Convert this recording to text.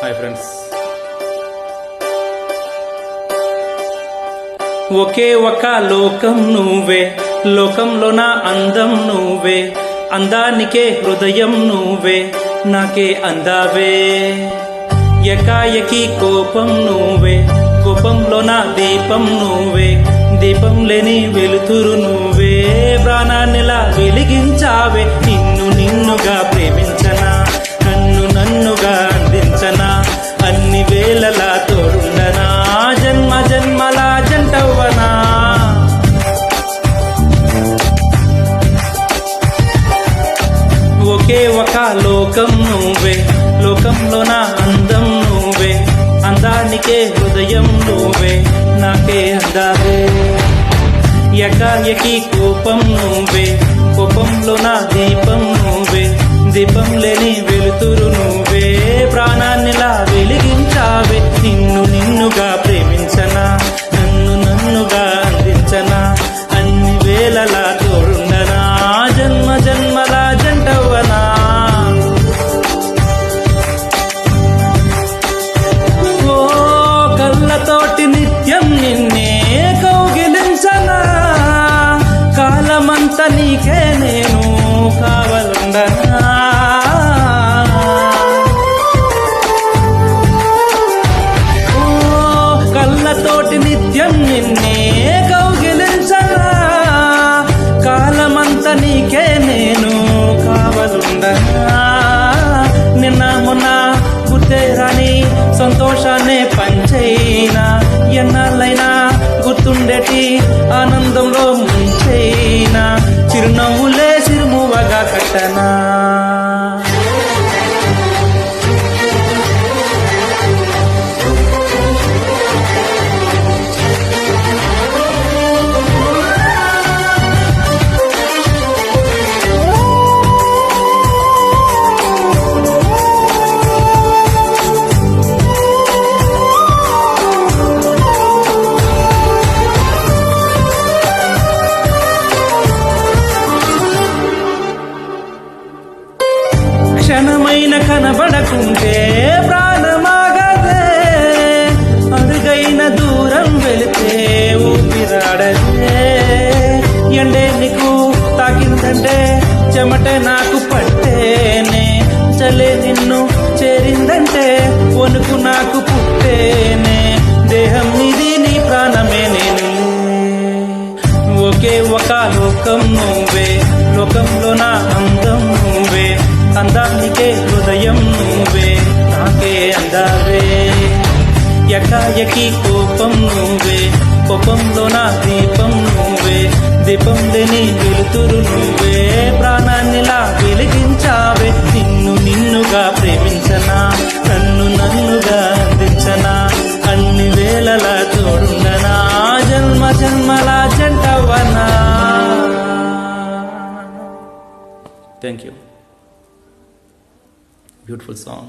Hi friends. ఒకే ఒక లోకం నువ్వే, లోకంలో నా అందం నువ్వే, అందానికే హృదయం నువ్వే, నాకే అందావే. ఎకాయకి కోపం నువ్వే, కోపంలో నా దీపం నువ్వే, దీపం లేని వెలుతురు నువ్వే, ప్రాణాన్నిలా వెలిగించావే. నిన్ను నిన్నుగా ప్రేమించనా, నన్ను నన్నుగా అందించనా, అన్ని వేళలా తోడుండనా, జన్మ జన్మల జంటవ్వనా. ఒకే ఒక లోకం నువ్వే, లోకంలో నా అందం నువ్వే, అందానికే హృదయం నువ్వే, నాకే అందావే. ఎకాయకి కోపం నువ్వే, కోపంలో నా దీపం నువ్వే, దీపం లేని వెలుతురు నువ్వే, ప్రాణాన్నిలా వెలిగించావే. నిన్ను నిన్నుగా ప్రేమించనా, నన్ను నన్నుగా అందించనా, అన్ని వేళలా తోడుండనా, జన్మ జన్మల జంటవ్వనా. ఓ కళ్ళతోటి నిత్యం నిన్నే కౌగిలించనా, కాలమంతా నీకే నేను కావలుండనా. కళ్ళతోటి నిత్యం నిన్నే కౌగిలించనా, కాలమంతా నీకే నేను కావలుండనా. నిన్న మొన్న గుర్తే రాని సంతోషాన్నే పంచైనా, ఎన్నాళ్ళైనా గుర్తుండేటి ఆనందంలో ముంచైనా, చిరునవ్వులే చిరుమువగా కట్టనా. క్షణమైన కనబడకుంటే ప్రాణమాగదే, అడుగైన దూరం వెళితే ఊపిరాడదే. ఎండే నీకు తాకిందంటే చెమట నాకు పట్టేనే, చలే నిన్ను చేరిందంటే వణుకు నాకు పుట్టేనే, దేహం నీది నీ ప్రాణమే నేను. ఒకే ఒక లోకం నువ్వే, లోకంలో నా అందం నువ్వే, అందానికే హృదయం నువ్వే, నాకే అందావే. ఎకాయకి కోపం నువ్వే, కోపంలో నా దీపం నువ్వే, దీపం లేని వెలుతురు నువ్వే, ప్రాణాన్నిలా వెలిగించావే. నిన్ను నిన్నుగా ప్రేమించనా, నన్ను నన్నుగా అందించనా, అన్ని వేళలా తోడుండనా, జన్మ జన్మల జంటవ్వనా. Thank you. Beautiful song.